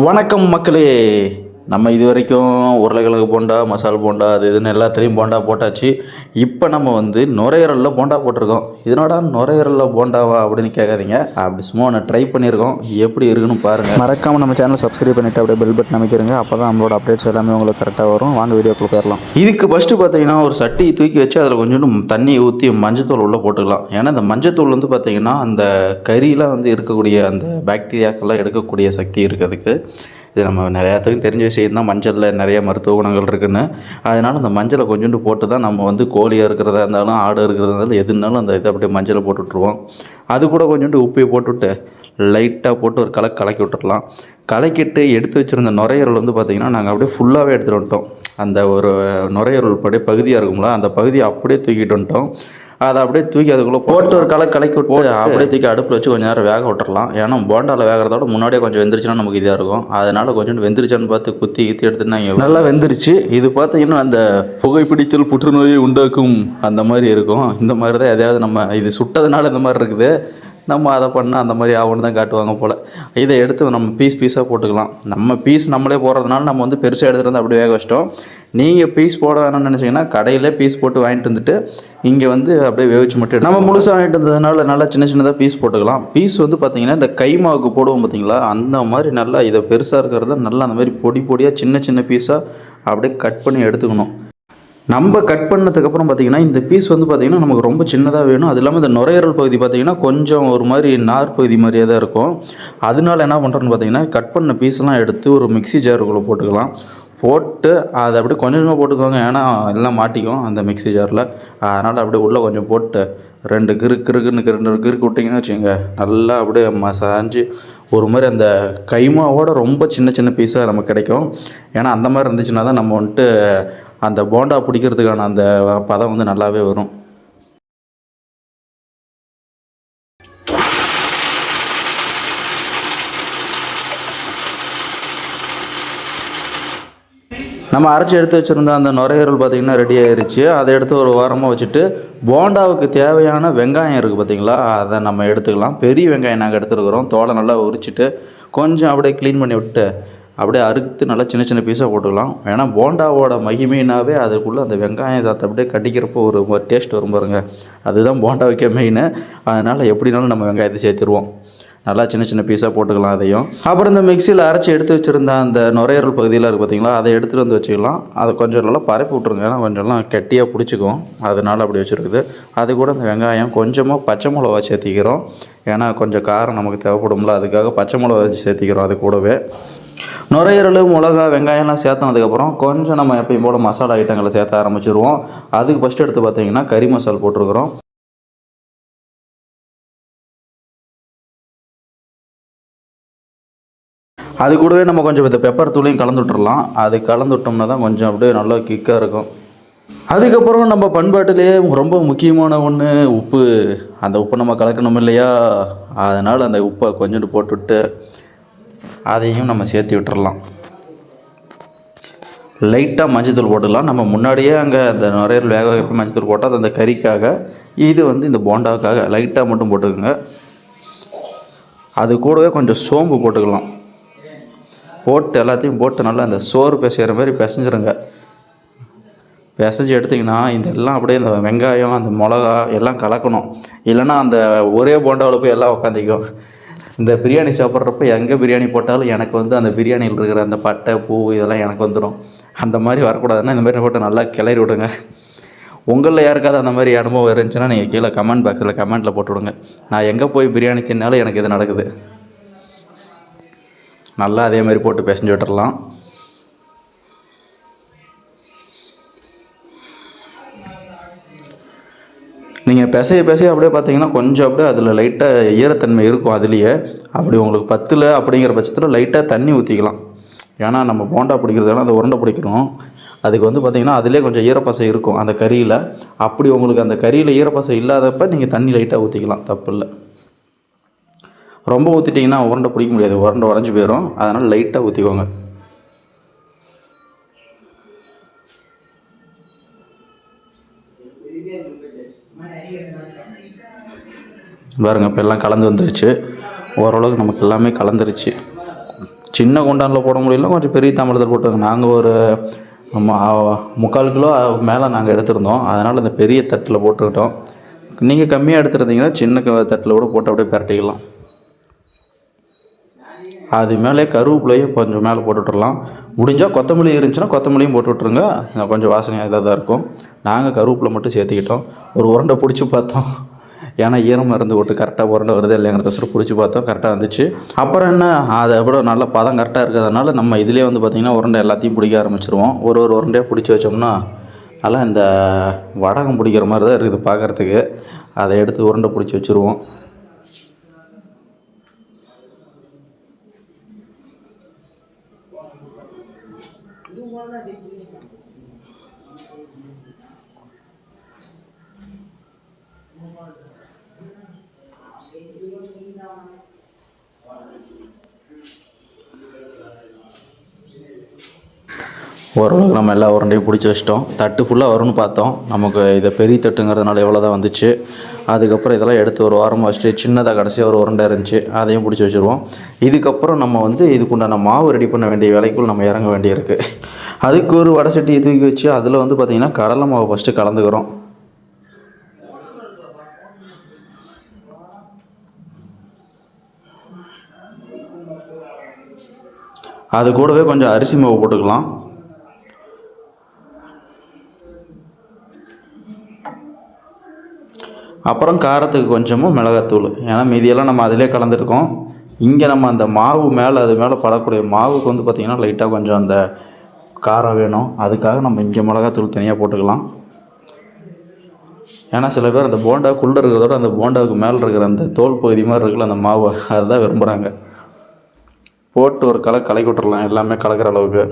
வணக்கம் மக்களே. நம்ம இது வரைக்கும் உருளைக்கிழங்கு போண்டா, மசால் போண்டா, அது இதுன்னு எல்லாத்துலேயும் போண்டா போட்டாச்சு. இப்போ நம்ம நுரையீரலில் போண்டா போட்டிருக்கோம். இதனோட நுரையீரலில் போண்டாவா அப்படின்னு கேட்காதீங்க. அப்படி சும்மா ஒன்று ட்ரை பண்ணியிருக்கோம். எப்படி இருக்குன்னு பாருங்கள். மறக்காமல் நம்ம சேனலை சப்ஸ்கிரைப் பண்ணிவிட்டு அப்படியே பெல் பட்டன் அமைக்கிறங்க. அப்போ தான் நம்மளோட அப்டேட்ஸ் எல்லாமே உங்களுக்கு கரெக்டாக வரும். வாங்க வீடியோக்குள்ளே போயிடலாம். இதுக்கு ஃபஸ்ட்டு பார்த்தீங்கன்னா ஒரு சட்டியை தூக்கி வச்சு அதில் கொஞ்சோண்டு தண்ணியை ஊற்றி மஞ்சத்தூள் உள்ளே போட்டுக்கலாம். ஏன்னா இந்த மஞ்சத்தூள் பார்த்தீங்கன்னா அந்த கறியெலாம் இருக்கக்கூடிய அந்த பாக்டீரியாக்கெல்லாம் எடுக்கக்கூடிய சக்தி இருக்கிறதுக்கு. இது நம்ம நிறையாத்துக்கும் தெரிஞ்ச விஷயம் தான். மஞ்சளில் நிறைய மருத்துவ குணங்கள் இருக்குதுன்னு. அதனால் அந்த மஞ்சளை கொஞ்சோண்டு போட்டு தான் நம்ம கோழியாக இருக்கிறதா இருந்தாலும், ஆடு இருக்கிறதா இருந்தாலும், எதுனாலும் அந்த இதை அப்படியே மஞ்சளை போட்டு விட்ருவோம். அது கூட கொஞ்சோண்டு உப்பையை போட்டுவிட்டு லைட்டாக போட்டு ஒரு கலக்கி விட்டுடலாம். கலக்கிட்டு எடுத்து வச்சுருந்த நுரையீரல் பார்த்திங்கன்னா நாங்கள் அப்படியே ஃபுல்லாகவே எடுத்துகிட்டு வந்துட்டோம். அந்த ஒரு நுரையீரல் பகுதியாக இருக்கும்ல, அந்த பகுதியை அப்படியே தூக்கிட்டு வந்துட்டோம். அதை அப்படியே தூக்கி அதுக்குள்ளே போட்டு ஒரு கலக்கி விட்டு அப்படியே தூக்கி அடுப்பில் வச்சு கொஞ்சம் நேரம் வேக விட்டுறலாம். ஏன்னா போண்டாவில் வேகிறதோட முன்னாடியே கொஞ்சம் வெந்துருச்சுன்னா நமக்கு இதாக இருக்கும். அதனால் கொஞ்சம் வெந்துருச்சான்னு பார்த்து குத்தி எடுத்துனாங்க. நல்லா வெந்துருச்சு. இது பார்த்தீங்கன்னா அந்த புகைப்பிடித்தல் புற்றுநோயை உண்டாக்கும் அந்த மாதிரி இருக்கும். இந்த மாதிரி தான் எதையாவது நம்ம இது சுட்டதுனால இந்த மாதிரி இருக்குது. நம்ம அதை பண்ணால் அந்த மாதிரி ஆகும்னு தான் காட்டுவாங்க போல். இதை எடுத்து நம்ம பீஸாக போட்டுக்கலாம். நம்ம பீஸ் நம்மளே போடுறதுனால நம்ம பெருசாக எடுத்துகிட்டு வந்து அப்படியே வேக வச்சிட்டோம். நீங்கள் பீஸ் போட வேணும்னு நினச்சிங்கன்னா கடையில் பீஸ் போட்டு வாங்கிட்டு வந்துட்டு இங்கே அப்படியே வேவிச்சு மட்டும் நம்ம முழுசாக வாங்கிட்டு வந்ததுனால நல்லா சின்னதாக பீஸ் போட்டுக்கலாம். பீஸ் பார்த்திங்கன்னா இந்த கைமாவுக்கு போடுவோம் பார்த்திங்களா, அந்த மாதிரி நல்லா இதை பெருசாக இருக்கிறத நல்லா அந்த மாதிரி பொடியாக சின்ன பீஸாக அப்படியே கட் பண்ணி எடுத்துக்கணும். நம்ம கட் பண்ணதுக்கப்புறம் பார்த்திங்கன்னா இந்த பீஸ் பார்த்திங்கன்னா நமக்கு ரொம்ப சின்னதாக வேணும். அது இல்லாமல் இந்த நுரையீரல் பகுதி பார்த்திங்கன்னா கொஞ்சம் ஒரு மாதிரி நார் பகுதி மாதிரியே தான் இருக்கும். அதனால என்ன பண்ணுறோன்னு பார்த்திங்கன்னா கட் பண்ண பீஸ்லாம் எடுத்து ஒரு மிக்ஸி ஜாருக்குள்ளே போட்டுக்கலாம். போட்டு அதை அப்படியே கொஞ்சமாக போட்டுக்கோங்க. ஏன்னா எல்லாம் மாட்டிக்கும் அந்த மிக்ஸி ஜாரில். அதனால் அப்படியே உள்ளே கொஞ்சம் போட்டு ரெண்டு கிறுக்கு விட்டிங்கன்னு வச்சுக்கோங்க, நல்லா அப்படியே மசாஞ்சு ஒரு மாதிரி அந்த கைமாவோட ரொம்ப சின்ன பீஸாக நமக்கு கிடைக்கும். ஏன்னா அந்த மாதிரி இருந்துச்சுன்னா தான் நம்ம அந்த போண்டா பிடிக்கிறதுக்கான அந்த பதம் நல்லாவே வரும். நம்ம அரைச்சி எடுத்து வச்சுருந்த அந்த நுரையீரல் பார்த்திங்கன்னா ரெடி ஆயிடுச்சு. அதை எடுத்து ஒரு வாரமாக வச்சுட்டு போண்டாவுக்கு தேவையான வெங்காயம் இருக்குது பார்த்திங்களா, அதை நம்ம எடுத்துக்கலாம். பெரிய வெங்காயம் நாங்கள் எடுத்துருக்குறோம். தோலை நல்லா உரிச்சிட்டு கொஞ்சம் அப்படியே க்ளீன் பண்ணி விட்டு அப்படியே அறுத்து நல்லா சின்ன பீஸாக போட்டுக்கலாம். ஏன்னா போண்டாவோட மகிமைனாவே அதுக்குள்ளே அந்த வெங்காயத்தை அப்படியே கட்டிக்கிறப்போ ஒரு டேஸ்ட் வரும் பாருங்க. அதுதான் போண்டாவுக்கே மெயின். அதனால் எப்படினாலும் நம்ம வெங்காயத்தை சேர்த்துருவோம். நல்லா சின்ன பீஸாக போட்டுக்கலாம். அதையும் அப்புறம் இந்த மிக்சியில் அரைச்சி எடுத்து வச்சுருந்த அந்த நுரையீரல் பகுதியில் இருக்குது பார்த்திங்களா, அதை எடுத்துகிட்டு வந்து வச்சுக்கலாம். அதை கொஞ்சம் நல்லா பரப்பி விட்ருங்க. ஏன்னா கொஞ்சம்லாம் கெட்டியாக பிடிச்சிக்கும். அதனால் அப்படி வச்சுருக்குது. அது கூட இந்த வெங்காயம் கொஞ்சமாக பச்சை மிளகா சேர்த்திக்கிறோம். ஏன்னா கொஞ்சம் காரம் நமக்கு தேவைப்படும்ல, அதுக்காக பச்சை மிளகா வச்சு சேர்த்திக்கிறோம். அது கூடவே நுரையீரல், மிளகா, வெங்காயம்லாம் சேர்த்தனதுக்கப்புறம் கொஞ்சம் நம்ம எப்பயும் போல் மசாலா ஐட்டங்களை சேர்த்த ஆரம்பிச்சிருவோம். அதுக்கு ஃபஸ்ட்டு எடுத்து பார்த்திங்கன்னா கறி மசால் போட்டிருக்கிறோம். அது கூடவே நம்ம கொஞ்சம் இந்த பெப்பர் தூளையும் கலந்து விட்டுறலாம். அது கலந்து விட்டோம்னா தான் கொஞ்சம் அப்படியே நல்லா கிக்காக இருக்கும். அதுக்கப்புறம் நம்ம பண்பாட்டிலே ரொம்ப முக்கியமான ஒன்று உப்பு. அந்த உப்பை நம்ம கலக்கணும் இல்லையா, அதனால் அந்த உப்பை கொஞ்சோண்டு போட்டுவிட்டு அதையும் நம்ம சேர்த்து விட்டுறலாம். லைட்டாக மஞ்சத்தூள் போட்டுக்கலாம். நம்ம முன்னாடியே அங்கே அந்த நுரையீரல் வேக வைக்க மஞ்சத்தூள் போட்டால் அது அந்த கறிக்காக, இது இந்த போண்டாவுக்காக லைட்டாக மட்டும் போட்டுக்கோங்க. அது கூடவே கொஞ்சம் சோம்பு போட்டுக்கலாம். போட்டு எல்லாத்தையும் போட்டு நல்லா அந்த சோறு பிசைகிற மாதிரி பிசைஞ்சிருங்க. பிசைஞ்சு எடுத்திங்கன்னா இதெல்லாம் அப்படியே இந்த வெங்காயம், அந்த மிளகா எல்லாம் கலக்கணும். இல்லைன்னா அந்த ஒரே போண்டாவில் போய் எல்லாம் உட்காந்துக்கும். இந்த பிரியாணி சாப்பிட்றப்ப எங்கே பிரியாணி போட்டாலும் எனக்கு அந்த பிரியாணியில் இருக்கிற அந்த பட்டை, பூ இதெல்லாம் எனக்கு வந்துடும். அந்த மாதிரி வரக்கூடாதுன்னா இந்த மாதிரி போட்டு நல்லா கிளறி விடுங்க. உங்களில் யாருக்காவது அந்த மாதிரி அனுபவம் இருந்துச்சுன்னா நீங்கள் கீழே கமெண்ட் பாக்ஸில் கமெண்ட்டில் போட்டு விடுங்க. நான் எங்கே போய் பிரியாணி தின்னாலும் எனக்கு இது நடக்குது. நல்லா அதே மாதிரி போட்டு பிசைஞ்சு விட்டுறலாம். நீங்கள் பிசைய அப்படியே பார்த்தீங்கன்னா கொஞ்சம் அப்படியே அதில் லைட்டாக ஈரத்தன்மை இருக்கும். அதுலேயே அப்படி உங்களுக்கு பத்தில் அப்படிங்கிற பட்சத்தில் லைட்டாக தண்ணி ஊற்றிக்கலாம். ஏன்னா நம்ம போண்டா பிடிக்கிறதுனால அந்த உருண்டை பிடிக்கிறோம். அதுக்கு பார்த்திங்கன்னா அதிலே கொஞ்சம் ஈரப்பசை இருக்கும் அந்த கறியில். அப்படி உங்களுக்கு அந்த கறியில் ஈரப்பசை இல்லாதப்ப நீங்கள் தண்ணி லைட்டாக ஊற்றிக்கலாம், தப்பு இல்லை. ரொம்ப ஊற்றிட்டிங்கன்னா உருண்டை பிடிக்க முடியாது, உருண்டை உடஞ்சி போயிடும். அதனால் லைட்டாக ஊற்றிக்கோங்க. பாருங்கள், இப்போ எல்லாம் கலந்து வந்துருச்சு. ஓரளவுக்கு நமக்கு எல்லாமே கலந்துருச்சு. சின்ன குண்டானில் போட முடியல, கொஞ்சம் பெரிய தாம்பளத்தில் போட்டுங்க. நாங்கள் ஒரு 3/4 கிலோ மேலே நாங்கள் எடுத்திருந்தோம். அதனால் இந்த பெரிய தட்டில் போட்டுக்கிட்டோம். நீங்கள் கம்மியாக எடுத்துருந்தீங்கன்னா சின்ன தட்டில் கூட போட்டு அப்படியே பரட்டிக்கலாம். அது மேலே கருவேப்பிலையும் கொஞ்சம் மேலே போட்டு விட்டுறலாம். முடிஞ்சால் கொத்தமல்லி இருந்துச்சுன்னா கொத்தமல்லியும் போட்டு விட்ருங்க, கொஞ்சம் வாசனையாக இதாக தான் இருக்கும். நாங்கள் கருவேப்பிலை மட்டும் சேர்த்துக்கிட்டோம். ஒரு உருண்டை பிடிச்சி பார்த்தோம், ஏன்னா ஈரமாக இருந்து விட்டு கரெக்டாக உருண்டை வருது இல்லைங்கிறத பிடிச்சி பார்த்தோம், கரெக்டாக வந்துச்சு. அப்புறம் என்ன, அதை விட நல்ல பதம் கரெக்டாக இருக்கிறதுனால நம்ம இதிலே வந்து பார்த்திங்கன்னா உருண்டை எல்லாத்தையும் பிடிக்க ஆரம்பிச்சிருவோம். ஒரு உருண்டையாக பிடிச்சி வச்சோம்னா நல்லா இந்த வடகம் பிடிக்கிற மாதிரி தான் இருக்குது பார்க்குறதுக்கு. அதை எடுத்து உருண்டை பிடிச்சி வச்சுருவோம். ஓரளவுக்கு நம்ம எல்லா உருண்டையும் பிடிச்சி வச்சிட்டோம். தட்டு ஃபுல்லாக வரும்னு பார்த்தோம். நமக்கு இதை பெரிய தட்டுங்கிறதுனால எவ்வளோ தான் வந்துச்சு. அதுக்கப்புறம் இதெல்லாம் எடுத்து ஒரு வாரமாக வச்சுட்டு சின்னதாக கடைசியாக ஒரு உருண்டை இருந்துச்சு, அதையும் பிடிச்சி வச்சுருவோம். இதுக்கப்புறம் நம்ம வந்து இதுக்குண்டான மாவு ரெடி பண்ண வேண்டிய வேலைக்குள் நம்ம இறங்க வேண்டியிருக்கு. அதுக்கு ஒரு வடை சட்டியை தூக்கி வச்சு அதில் வந்து பார்த்திங்கன்னா கடலை மாவு ஃபஸ்ட்டு கலந்துக்கிறோம். அது கூடவே கொஞ்சம் அரிசி மாவு போட்டுக்கலாம். அப்புறம் காரத்துக்கு கொஞ்சமாக மிளகாத்தூள், ஏன்னா மீதியெல்லாம் நம்ம அதிலே கலந்துருக்கோம். இங்கே நம்ம அந்த மாவு மேலே அது மேலே படக்கூடிய மாவுக்கு வந்து பார்த்திங்கன்னா லைட்டாக கொஞ்சம் அந்த காரம் வேணும். அதுக்காக நம்ம இங்கே மிளகாத்தூள் தனியாக போட்டுக்கலாம். ஏன்னா சில பேர் அந்த போண்டாக்குள்ளே இருக்கிறதோட அந்த போண்டாவுக்கு மேலே இருக்கிற அந்த தோல் பகுதி மாதிரி இருக்குல்ல அந்த மாவு, அதுதான் விரும்புகிறாங்க. போட்டு ஒரு கலக்கி விட்டுறலாம் எல்லாமே கலக்கிற அளவுக்கு.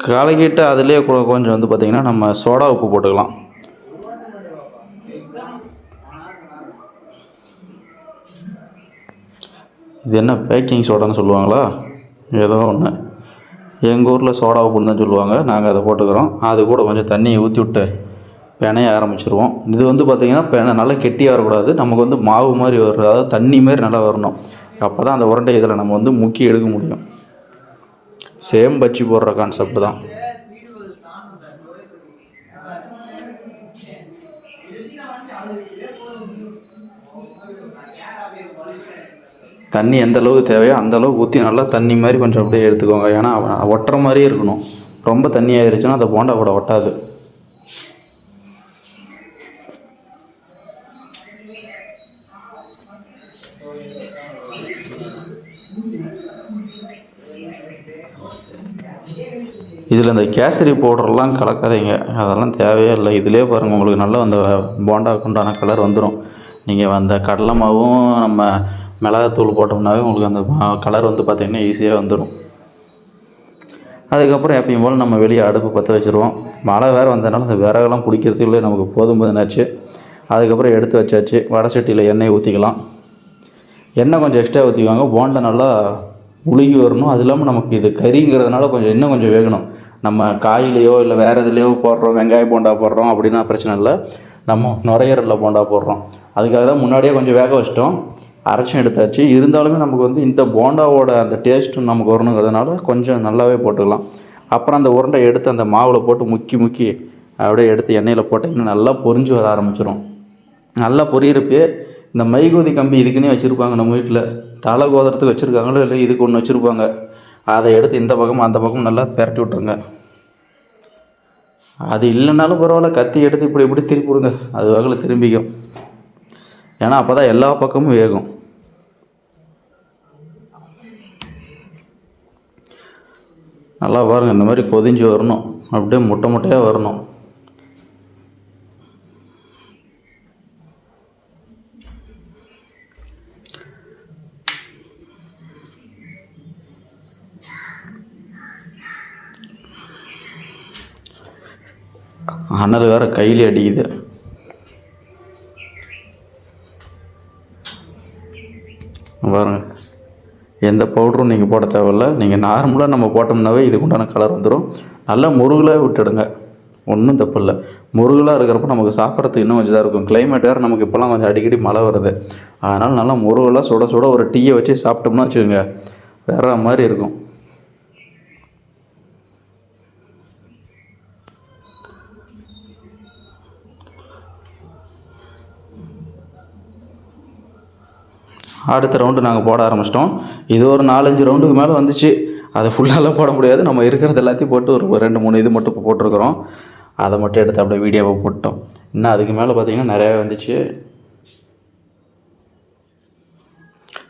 கலக்கிட்டு அதிலே கொஞ்சம் வந்து பார்த்திங்கன்னா நம்ம சோடா உப்பு போட்டுக்கலாம். இது என்ன பேக்கிங் சோடான்னு சொல்லுவாங்களா, ஏதோ ஒன்று. எங்கள் ஊரில் சோடா உப்புன்னு தான் சொல்லுவாங்க. நாங்கள் அதை போட்டுக்கிறோம். அது கூட கொஞ்சம் தண்ணியை ஊற்றி விட்டு பிணைய ஆரம்பிச்சிருவோம். இது வந்து பார்த்திங்கன்னா நல்லா கெட்டியாக வரக்கூடாது, நமக்கு வந்து மாவு மாதிரி வரும், அதாவது தண்ணி மாதிரி நல்லா வரணும். அப்போ தான் அந்த உருண்டை இதில் நம்ம வந்து முக்கி எடுக்க முடியும். சேம் பச்சி போடுற கான்செப்ட் தான். தண்ணி எந்த அளவுக்கு தேவையோ அந்த அளவுக்கு ஊற்றி நல்லா தண்ணி மாதிரி கொஞ்சம் அப்படியே எடுத்துக்கோங்க. ஏன்னா ஒட்டுற மாதிரியே இருக்கணும். ரொம்ப தண்ணி ஆயிடுச்சுன்னா அந்த போண்டா கூட ஒட்டாது. இதில் இந்த கேசரி பவுடர்லாம் கலக்காதீங்க, அதெல்லாம் தேவையே இல்லை. இதிலே பாருங்கள், உங்களுக்கு நல்லா அந்த போண்டாவுக்கு உண்டான கலர் வந்துடும். நீங்கள் அந்த கடலை மாவும் நம்ம மிளகாத்தூள் போட்டோம்னாவே உங்களுக்கு அந்த கலர் வந்து பார்த்திங்கன்னா ஈஸியாக வந்துடும். அதுக்கப்புறம் எப்பயும் போல் நம்ம வெளியே அடுப்பு பற்ற வச்சுருவோம். மழை வேறு வந்ததுனால அந்த விறகெல்லாம் பிடிக்கிறதுக்குள்ளே நமக்கு போதும்னாச்சு. அதுக்கப்புறம் எடுத்து வச்சாச்சு. வடை சட்டியில் எண்ணெய் ஊற்றிக்கலாம். எண்ணெய் கொஞ்சம் எக்ஸ்ட்ரா ஊற்றிக்குவாங்க, போண்டா நல்லா உருகி வரணும். அது இல்லாமல் நமக்கு இது கறிங்கிறதுனால இன்னும் கொஞ்சம் வேகணும். நம்ம காயிலையோ இல்லை வேறு எதுலையோ போடுறோம், வெங்காய போண்டா போடுறோம் அப்படின்னா பிரச்சனை இல்லை. நம்ம நுரையீரலில் போண்டா போடுறோம், அதுக்காக தான் முன்னாடியே கொஞ்சம் வேக வச்சிட்டோம். அரைச்சும் எடுத்தாச்சு. இருந்தாலுமே நமக்கு வந்து இந்த போண்டாவோட அந்த டேஸ்ட்டும் நமக்கு வரணுங்கிறதுனால கொஞ்சம் நல்லாவே போட்டுக்கலாம். அப்புறம் அந்த உருண்டை எடுத்து அந்த மாவில் போட்டு முக்கி அப்படியே எடுத்து எண்ணெயில் போட்டிங்கன்னா நல்லா பொரிஞ்சு வர ஆரம்பிச்சிடும். நல்லா பொரியிறப்பே இந்த மைகோதி கம்பி இதுக்குன்னே வச்சுருப்பாங்க நம்ம வீட்டில். தலை கோதுறதுக்கு வச்சுருக்காங்களோ இல்லை இதுக்கு ஒன்று வச்சுருப்பாங்க. அதை எடுத்து இந்த பக்கம் அந்த பக்கம் நல்லா பெரட்டி விட்ருங்க. அது இல்லைனாலும் பரவாயில்ல, கத்தி எடுத்து இப்படி திருப்பி விடுங்க, அது வகையில் திரும்பிக்கும். ஏன்னா அப்போ தான் எல்லா பக்கமும் வேகும். நல்லா பாருங்கள், இந்த மாதிரி பொதிஞ்சு வரணும், அப்படியே முட்டையாக வரணும். அனல் வேறு கையிலே அடிக்குது. பாருங்கள், எந்த பவுடரும் நீங்கள் போட தேவையில்லை. நீங்கள் நார்மலாக நம்ம போட்டோம்னாவே இதுக்கு உண்டான கலர் வந்துடும். நல்லா முருகலாக விட்டுடுங்க, ஒன்றும் தப்பு இல்லை. முருகலாக இருக்கிறப்ப நமக்கு சாப்பிட்றதுக்கு இன்னும் கொஞ்சம் தான் இருக்கும். கிளைமேட் வேறு நமக்கு இப்போலாம் கொஞ்சம் அடிக்கடி மழை வருது. அதனால் நல்லா முருகலாக சுட சுட ஒரு டீயை வச்சு சாப்பிட்டோம்னா வச்சுக்கோங்க, வேறு மாதிரி இருக்கும். அடுத்த ரவுண்டு நாங்கள் போட ஆரம்பிச்சிட்டோம். இது ஒரு 4-5 ரவுண்டுக்கு மேலே வந்துச்சு. அதை ஃபுல்லாலாம் போட முடியாது. நம்ம இருக்கிறது எல்லாத்தையும் போட்டு ஒரு 2-3 இது மட்டும் இப்போ போட்டிருக்கிறோம். அதை மட்டும் எடுத்து அப்படியே வீடியோவை போட்டோம். இன்னும் அதுக்கு மேலே பார்த்திங்கன்னா நிறையா வந்துச்சு.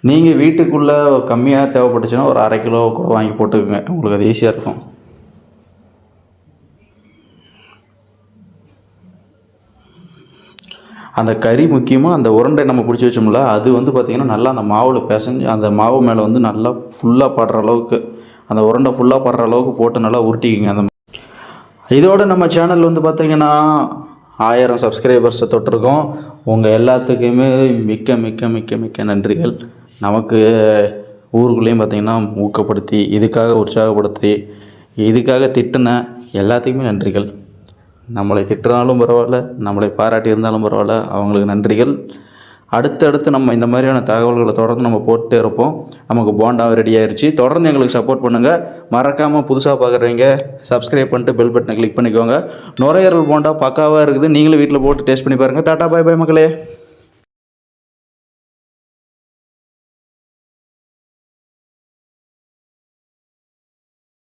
நீங்கள் வீட்டுக்குள்ளே கம்மியாக தேவைப்பட்டுச்சுன்னா ஒரு 1/2 கிலோ கூட வாங்கி போட்டுக்கோங்க, உங்களுக்கு அது ஈஸியாக இருக்கும். அந்த கறி முக்கியமாக அந்த உருண்டை நம்ம பிடிச்சி வச்சோம்ல, அது வந்து பார்த்திங்கன்னா நல்லா அந்த மாவில் பிசைஞ்சு அந்த மாவு மேலே வந்து நல்லா ஃபுல்லாக படுற அளவுக்கு, அந்த உருண்டை ஃபுல்லாக படுற அளவுக்கு போட்டு நல்லா உருட்டிக்கிங்க. அந்த இதோடு நம்ம சேனல் வந்து பார்த்திங்கன்னா 1000 சப்ஸ்கிரைபர்ஸை தொட்டிருக்கோம். உங்கள் எல்லாத்துக்குமே மிக்க மிக்க மிக்க மிக்க நன்றிகள். நமக்கு ஊருக்குள்ளேயும் பார்த்திங்கன்னா ஊக்கப்படுத்தி, இதுக்காக உற்சாகப்படுத்தி, இதுக்காக திட்டின எல்லாத்துக்குமே நன்றிகள். நம்மளை திட்டினாலும் பரவாயில்ல, நம்மளை பாராட்டி இருந்தாலும் பரவாயில்ல, அவங்களுக்கு நன்றிகள். அடுத்தடுத்து நம்ம இந்த மாதிரியான தகவல்களை தொடர்ந்து நம்ம போட்டே இருப்போம். நமக்கு போண்டா ரெடி ஆயிடுச்சு. தொடர்ந்து எங்களுக்கு சப்போர்ட் பண்ணுங்கள். மறக்காமல் புதுசாக பார்க்குறவங்க சப்ஸ்கிரைப் பண்ணிட்டு பெல் பட்டனை கிளிக் பண்ணிக்கோங்க. நுரையீரல் போண்டா பக்காவாக இருக்குது. நீங்களும் வீட்டில் போட்டு டேஸ்ட் பண்ணி பாருங்கள். டாட்டா பாய் பாய் மக்களே.